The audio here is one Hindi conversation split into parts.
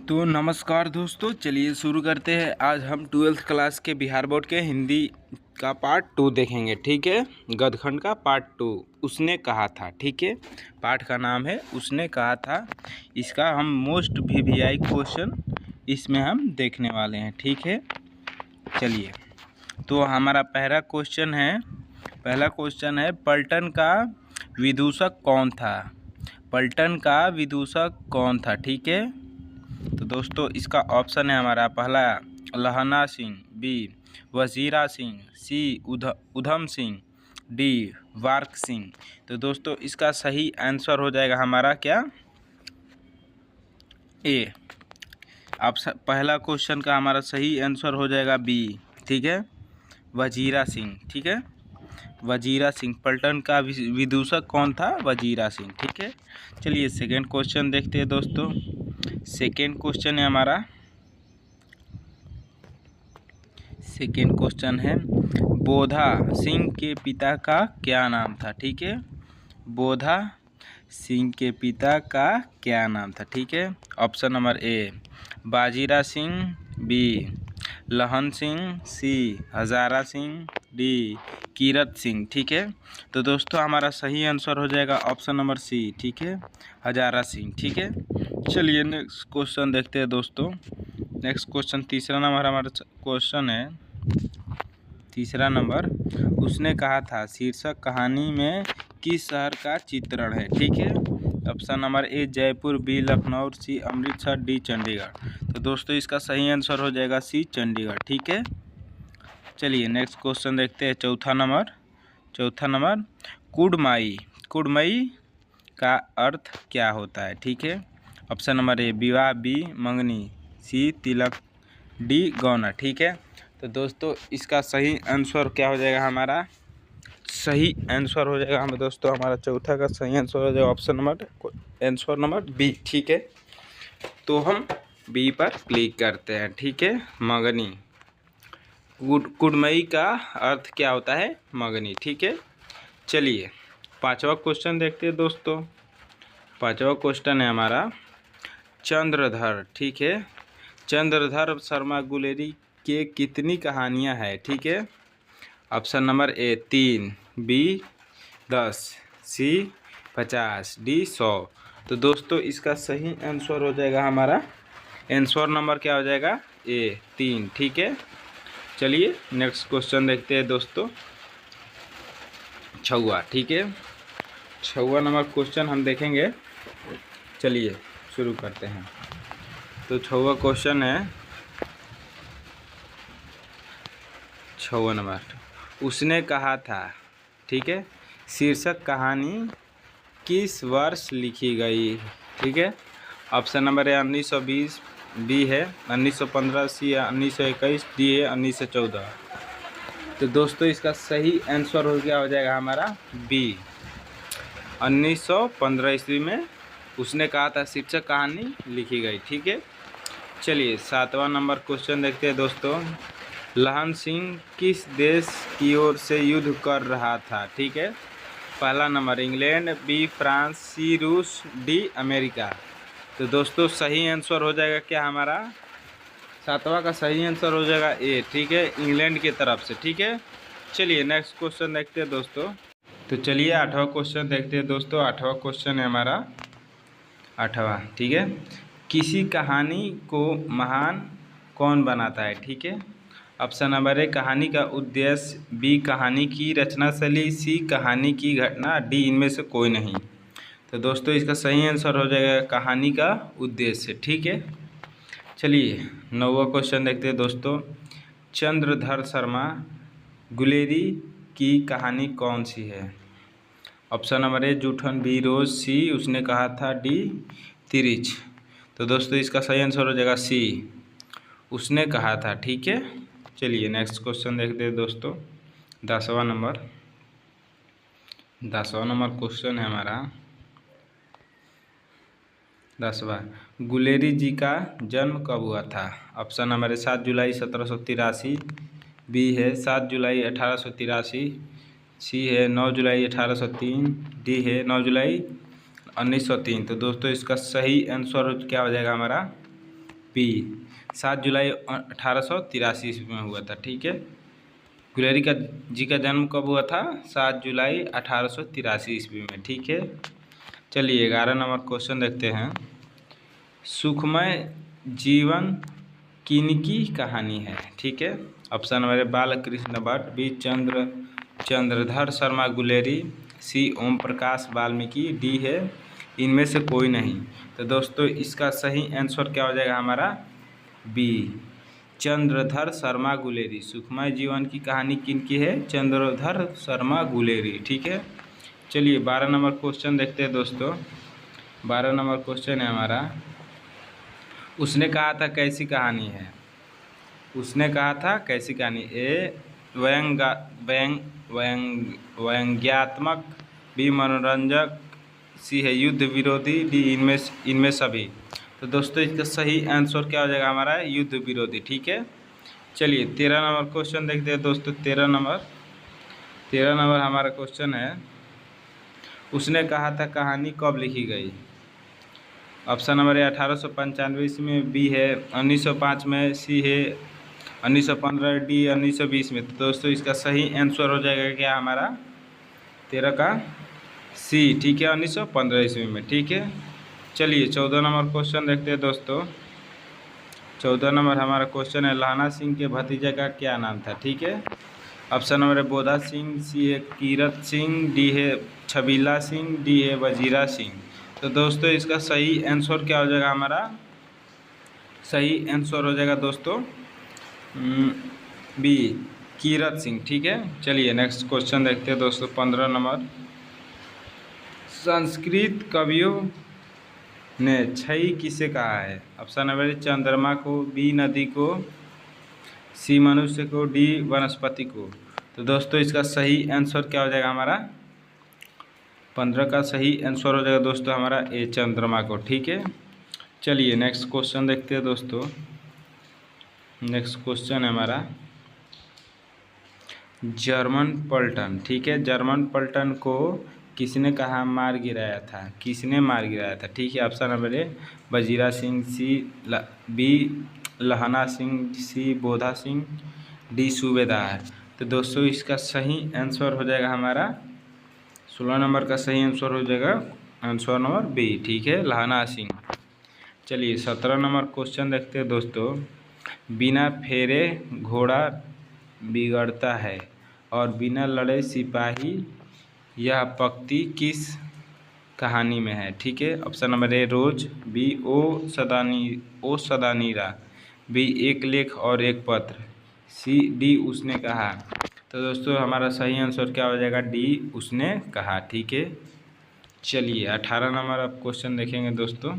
तो नमस्कार दोस्तों, चलिए शुरू करते हैं। आज हम 12th क्लास के बिहार बोर्ड के हिंदी का पार्ट 2 देखेंगे। ठीक है, गदखंड का पार्ट 2 उसने कहा था। ठीक है, पाठ का नाम है उसने कहा था। इसका हम मोस्ट वीवीआई क्वेश्चन इसमें हम देखने वाले हैं। ठीक है, चलिए। तो हमारा पहला क्वेश्चन है पलटन का विदूषक कौन था। पलटन का विदूषक कौन था। ठीक है, तो दोस्तों इसका ऑप्शन है हमारा पहला लहना सिंह, बी वजीरा सिंह, सी उधम सिंह, डी वार्क सिंह। तो दोस्तों इसका सही आंसर हो जाएगा हमारा क्या, ए। आप पहला क्वेश्चन का हमारा सही आंसर हो जाएगा बी। ठीक है, वजीरा सिंह। ठीक है, वजीरा सिंह। पलटन का विदूषक कौन था, वजीरा सिंह। ठीक है, चलिए सेकेंड क्वेश्चन देखते हैं दोस्तों। सेकेंड क्वेश्चन है हमारा, सेकेंड क्वेश्चन है बोधा सिंह के पिता का क्या नाम था। ठीक है, बोधा सिंह के पिता का क्या नाम था। ठीक है, option number A Bajira Singh, B Lahan Singh, C Hazara Singh, D Kirat Singh. ठीक है, तो दोस्तों हमारा सही आंसर हो जाएगा ऑप्शन नंबर सी। ठीक है, हजारा सिंह। ठीक है, चलिए नेक्स्ट क्वेश्चन देखते हैं दोस्तों। नेक्स्ट क्वेश्चन तीसरा नंबर हमारा क्वेश्चन है, तीसरा नंबर उसने कहा था शीर्षक कहानी में किस शहर का चित्रण है। ठीक है, option number A Jaipur, B Lucknow, C Amritsar, D Chandigarh. तो दोस्तों इसका सही आंसर हो जाएगा सी चंडीगढ़। ठीक है, चलिए नेक्स्ट क्वेश्चन देखते हैं। चौथा नंबर कुड़माई, कुड़मई का अर्थ क्या होता है। ठीक है, ऑप्शन नंबर ए विवाह, बी मंगनी, सी तिलक, डी गौना। ठीक है, तो दोस्तों इसका सही आंसर क्या हो जाएगा हमारा, सही आंसर हो जाएगा हमें दोस्तों हमारा चौथा का सही आंसर हो जाएगा ऑप्शन नंबर बी। ठीक है, तो हम बी पर क्लिक करते हैं। ठीक है, मगनी, कुड़मई का अर्थ क्या होता है, मगनी। ठीक है, चलिए पांचवा क्वेश्चन देखते हैं दोस्तों। पांचवा क्वेश्चन है हमारा चंद्रधर। ठीक है, चंद्रधर शर्मा गुलेरी के कितनी कहानियां हैं। ठीक है, option number A 3, B 10, C 50, D 100। तो दोस्तों इसका सही आंसर हो जाएगा हमारा, आंसर नंबर क्या हो जाएगा, ए 3। ठीक है, चलिए नेक्स्ट क्वेश्चन देखते हैं दोस्तों, छवा। ठीक है, छवा नंबर क्वेश्चन हम देखेंगे। चलिए शुरू करते हैं। तो छवा क्वेश्चन है, छवा नंबर उसने कहा था। ठीक है, शीर्षक कहानी किस वर्ष लिखी गई। ठीक है, ऑप्शन नंबर है 1920, बी है 1915, सी है 1921, डी है 1914। तो दोस्तों इसका सही आंसर हो गया, हो जाएगा हमारा बी 1915 ईस्वी में उसने कहा था शीर्षक कहानी लिखी गई। ठीक है, चलिए सातवां नंबर क्वेश्चन देखते हैं दोस्तों। लहन सिंह किस देश की ओर से युद्ध कर रहा था। ठीक है, पहला नंबर इंग्लैंड, बी फ्रांस, सी रूस, डी अमेरिका। तो दोस्तों सही आंसर हो जाएगा क्या हमारा, सातवां का सही आंसर हो जाएगा ए। ठीक है, इंग्लैंड की तरफ से। ठीक है, चलिए नेक्स्ट क्वेश्चन देखते हैं दोस्तों। तो चलिए आठवां क्वेश्चन देखते हैं दोस्तों। आठवां क्वेश्चन है हमारा आठवां। ठीक है, किसी कहानी को महान कौन बनाता है। ठीक है, ऑप्शन नंबर ए कहानी का उद्देश्य, बी कहानी की रचना शैली, सी कहानी की घटना, डी इनमें से कोई नहीं। तो दोस्तों इसका सही आंसर हो जाएगा कहानी का उद्देश्य। ठीक है, चलिए नौवां क्वेश्चन देखते हैं दोस्तों। चंद्रधर शर्मा गुलेरी की कहानी कौन सी है। ऑप्शन नंबर ए जूठन, बी रोज, सी उसने कहा था, डी तिरिच। तो दोस्तों इसका सही आंसर हो जाएगा सी उसने कहा था। ठीक है, चलिए नेक्स्ट क्वेश्चन देखते हैं दोस्तों। 10वां नंबर क्वेश्चन है हमारा 10वां, गुलेरी जी का जन्म कब हुआ था। ऑप्शन नंबर है 7 जुलाई 1783, बी है 7 जुलाई 1883, सी है 9 जुलाई 1803, डी है 9 जुलाई 1903। तो दोस्तों इसका सही आंसर क्या हो जाएगा हमारा बी 7 जुलाई 1883 ईस्वी में हुआ था। ठीक है, गुलेरी का जी का जन्म कब हुआ था? 7 जुलाई 1883 ईस्वी में। ठीक है, चलिए 11 नंबर क्वेश्चन देखते हैं। सुखमय जीवन किनकी कहानी है? ठीक है, option number A Balkrishna Bhatt, B Chandradhar Sharma Guleri, C Om Prakash Valmiki, D है इनमें से कोई नहीं। तो दोस्तों इसका सही आंसर क्या हो जाएगा हमारा? बी चंद्रधर शर्मा गुलेरी। सुखमय जीवन की कहानी किनकी है? चंद्रधर शर्मा गुलेरी। ठीक है, चलिए 12 नंबर क्वेश्चन देखते हैं दोस्तों। 12 नंबर क्वेश्चन है हमारा, उसने कहा था कैसी कहानी है? उसने कहा था कैसी कहानी? ए व्यंग्यात्मक, बी मनोरंजक, सी है युद्ध विरोधी, डी इनमें सभी। तो दोस्तों इसका सही आंसर क्या हो जाएगा हमारा? युद्ध विरोधी। ठीक है, चलिए 13 नंबर क्वेश्चन देखते हैं दोस्तों। 13 नंबर हमारा क्वेश्चन है, उसने कहा था कहानी कब लिखी गई? ऑप्शन नंबर ए 1895 में, बी है 1905 में, सी है 1915, डी 1920 में। तो दोस्तों इसका सही आंसर हो जाएगा क्या हमारा? 13 का सी। ठीक है, 1915 ईस्वी में। ठीक है, चलिए 14 नंबर क्वेश्चन देखते हैं दोस्तों। 14 नंबर हमारा क्वेश्चन है, लहाना सिंह के भतीजे का क्या नाम था? ठीक है, ऑप्शन नंबर है बोधा सिंह, सी है कीरत सिंह, डी है छबीला सिंह, डी है वजीरा सिंह। तो दोस्तों इसका सही आंसर क्या हो जाएगा हमारा? सही आंसर हो जाएगा दोस्तों बी कीरत सिंह। ठीक है, चलिए नेक्स्ट क्वेश्चन देखते हैं दोस्तों। 15 नंबर, संस्कृत कवियों ने छई किसे कहा है? ऑप्शन नंबर चंद्रमा को, बी नदी को, सी मनुष्य को, डी वनस्पति को। तो दोस्तों इसका सही आंसर क्या हो जाएगा हमारा? 15 का सही आंसर हो जाएगा दोस्तों हमारा ए चंद्रमा को। ठीक है, चलिए नेक्स्ट क्वेश्चन देखते हैं दोस्तों। नेक्स्ट क्वेश्चन है हमारा जर्मन पलटन। ठीक है, जर्मन पलटन को किसने कहा मार गिराया था? किसने मार गिराया था? ठीक है, option number A Wazira Singh, B Lahna Singh, C Bodha Singh, D सूबेदार। तो दोस्तों इसका सही आंसर हो जाएगा हमारा 16 नंबर का सही आंसर हो जाएगा आंसर नंबर बी। ठीक है, लहाना सिंह। चलिए 17 नंबर क्वेश्चन देखते हैं दोस्तों। बिना फेरे घोड़ा बिगड़ता है और बिना लड़े सिपाही, यह पंक्ति किस कहानी में है? ठीक है, option number A Roz, B O Sadanira, B एक लेख और एक पत्र, सी डी उसने कहा। तो दोस्तों हमारा सही आंसर क्या हो जाएगा? डी उसने कहा। ठीक है, चलिए 18 नंबर अब क्वेश्चन देखेंगे दोस्तों।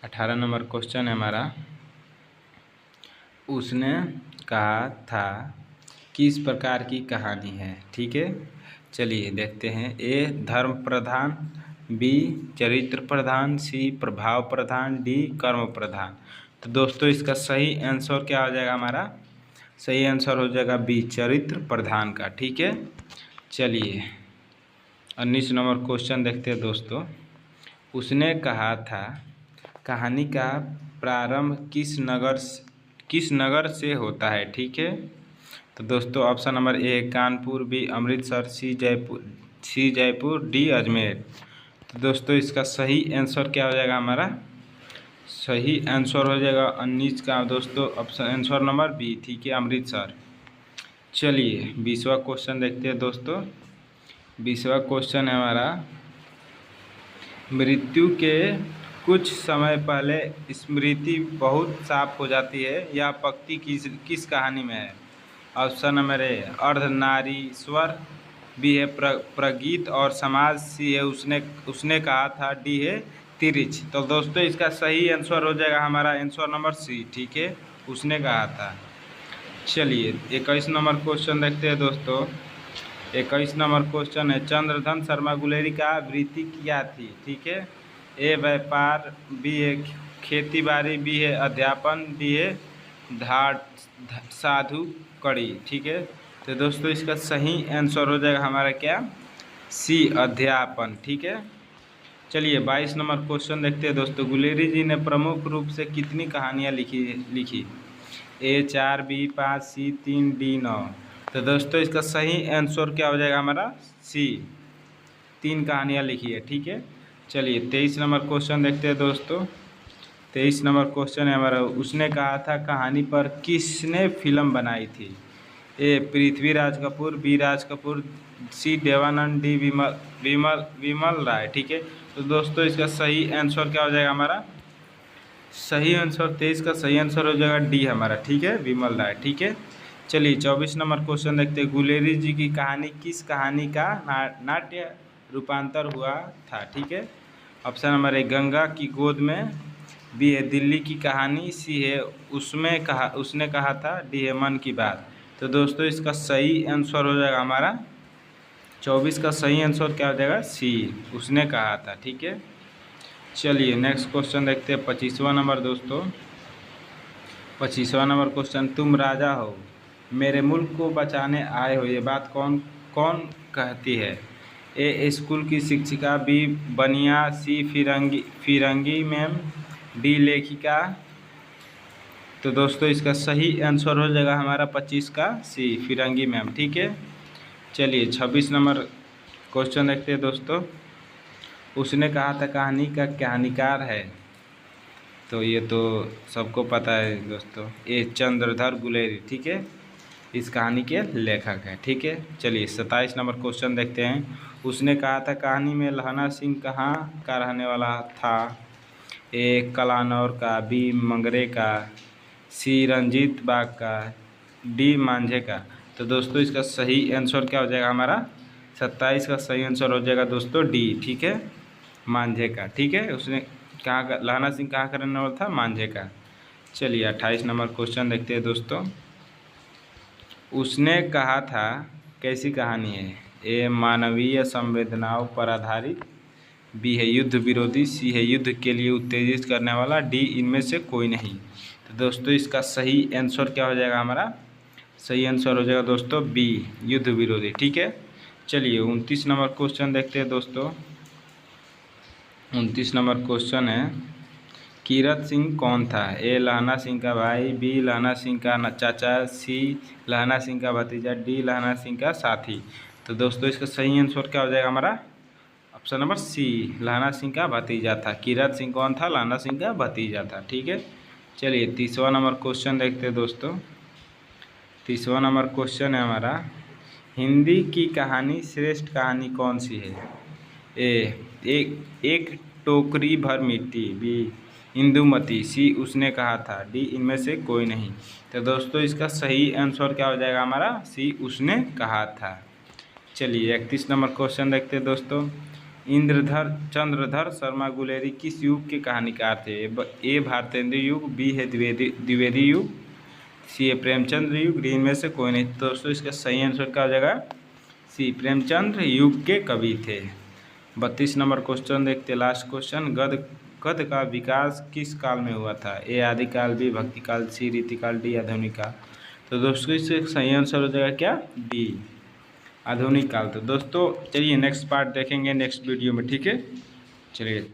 18 नंबर क्वेश्चन है हमारा, उसने कहा था किस प्रकार की कहानी है? ठीक है, चलिए देखते हैं। ए धर्म प्रधान, बी चरित्र प्रधान, सी प्रभाव प्रधान, डी कर्म प्रधान। तो दोस्तों इसका सही आंसर क्या हो जाएगा हमारा? सही आंसर हो जाएगा बी चरित्र प्रधान का। ठीक है, चलिए 19 नंबर क्वेश्चन देखते हैं दोस्तों। उसने कहा था कहानी का प्रारंभ किस नगर से होता है? ठीक है, तो दोस्तों option number A Kanpur, B Amritsar, C Jaipur, D Ajmer. तो दोस्तों इसका सही आंसर क्या हो जाएगा हमारा? सही आंसर हो जाएगा 19 का दोस्तों ऑप्शन आंसर नंबर बी। ठीक है, अमृतसर। चलिए 20वां क्वेश्चन देखते हैं दोस्तों। 20वां क्वेश्चन है हमारा, मृत्यु के कुछ समय पहले स्मृति बहुत साफ हो जाती है, यह पंक्ति किस कहानी में है? Option number A Ardhanarishwar, B है प्रगीत और समाज, सी है उसने कहा था, डी है तिरिच। तो दोस्तों इसका सही आंसर हो जाएगा हमारा आंसर नंबर सी। ठीक है, उसने कहा था। चलिए 21 नंबर क्वेश्चन देखते हैं दोस्तों। 21 नंबर क्वेश्चन है, चंद्रधन शर्मा गुलेरी का वृत्ति क्या थी? ठीक है, ए व्यापार, बी है खेती बाड़ी, बी है अध्यापन, डी है साधु कड़ी। ठीक है, तो दोस्तों इसका सही आंसर हो जाएगा हमारा क्या? सी अध्यापन। ठीक है, चलिए 22 नंबर क्वेश्चन देखते हैं दोस्तों। गुलेरी जी ने प्रमुख रूप से कितनी कहानियाँ लिखी? A 4, B 5, C 3, D 9। तो दोस्तों इसका सही आंसर क्या हो जाएगा हमारा? C, 3 कहानियाँ लिखी है। ठीक है, चलिए 23 नंबर क्वेश्चन देखते हैं दोस्तों। 23 नंबर क्वेश्चन है हमारा, उसने कहा था कहानी पर किसने फिल्म बनाई थी? ए पृथ्वीराज कपूर, बी राज कपूर, सी देवानंद, डी विमल विमल विमल राय। ठीक है, तो दोस्तों इसका सही आंसर क्या हो जाएगा हमारा? सही आंसर 23 का सही आंसर हो जाएगा डी हमारा। ठीक है, विमल राय। ठीक है, चलिए 24 नंबर क्वेश्चन देखते हैं। गुलेरी जी की कहानी किस कहानी का नाट्य रूपांतर हुआ था? ठीक है, ऑप्शन नंबर ए गंगा की गोद में, बी है दिल्ली की कहानी, सी है उसने कहा था, डी है मन की बात। तो दोस्तों इसका सही आंसर हो जाएगा हमारा 24 का सही आंसर क्या हो जाएगा? सी, उसने कहा था। ठीक है, चलिए नेक्स्ट क्वेश्चन देखते हैं 25वां नंबर दोस्तों। 25वां नंबर क्वेश्चन, तुम राजा हो, मेरे मुल्क को बचाने आए हो, ये बात कौन कौन कहती है? ए स्कूल की शिक्षिका, बी बनिया, सी फिरंगी मैम, डी लेखिका। तो दोस्तों इसका सही आंसर हो जाएगा हमारा 25 का सी, फिरंगी मैम। ठीक है, चलिए 26 नंबर क्वेश्चन देखते हैं दोस्तों। उसने कहा था कहानी का कहानीकार है? तो ये तो सबको पता है दोस्तों, ये चंद्रधर गुलेरी। ठीक है, इस कहानी के लेखक हैं। ठीक है, चलिए 27 नंबर क्वेश्चन देखते हैं। उसने कहा था कहानी में लहना सिंह कहाँ का रहने वाला था? ए कलानौर का, बी मंगरे का, सी रंजीत बाग का, डी मांझे का। तो दोस्तों इसका सही आंसर क्या हो जाएगा हमारा? 27 का सही आंसर हो जाएगा दोस्तों डी। ठीक है, मांझे का। ठीक है, उसने कहाँ का, लहना सिंह कहाँ का रहने वाला था? मांझे का। चलिए 28 नंबर क्वेश्चन देखते हैं दोस्तों। उसने कहा था कैसी कहानी है? ए मानवीय संवेदनाओं पर आधारित, बी है युद्ध विरोधी, सी है युद्ध के लिए उत्तेजित करने वाला, डी इनमें से कोई नहीं। तो दोस्तों इसका सही आंसर क्या हो जाएगा हमारा? सही आंसर हो जाएगा दोस्तों बी, युद्ध विरोधी। ठीक है, चलिए 29 नंबर क्वेश्चन देखते हैं दोस्तों। 29 नंबर क्वेश्चन है, कीरत सिंह कौन था? ए लहना सिंह का भाई, बी लहना सिंह का चाचा, सी लहना सिंह का भतीजा, डी लहना सिंह का साथी। तो दोस्तों इसका सही आंसर क्या हो जाएगा हमारा? ऑप्शन नंबर सी, लहना सिंह का भतीजा था। कीरत सिंह कौन था? लहना सिंह का भतीजा था। ठीक है, चलिए 30वां नंबर क्वेश्चन देखते हैं दोस्तों। 30वां नंबर क्वेश्चन है हमारा, हिंदी की कहानी श्रेष्ठ कहानी कौन सी है? एक टोकरी भर मिट्टी, बी इंदुमती, सी उसने कहा था, डी इनमें से कोई नहीं। तो दोस्तों इसका सही आंसर क्या हो जाएगा हमारा? सी, उसने कहा था। चलिए 31 नंबर क्वेश्चन देखते हैं दोस्तों। चंद्रधर शर्मा गुलेरी किस युग के कहानीकार थे? ए भारतेंद्र युग, बी है द्विवेदी युग, सी है प्रेमचंद्र युग, डी इनमें से कोई नहीं। दोस्तों इसका सही आंसर क्या हो जाएगा? सी, प्रेमचंद्र युग के कवि थे। 32 नंबर क्वेश्चन देखते हैं, लास्ट क्वेश्चन। गद्य का विकास किस काल में हुआ था? ए आदिकाल, बी भक्तिकाल, सी रीतिकाल, डी आधुनिक काल। तो दोस्तों इससे सही आंसर हो जाएगा क्या? डी, आधुनिक काल। तो दोस्तों चलिए नेक्स्ट पार्ट देखेंगे नेक्स्ट वीडियो में। ठीक है, चलिए।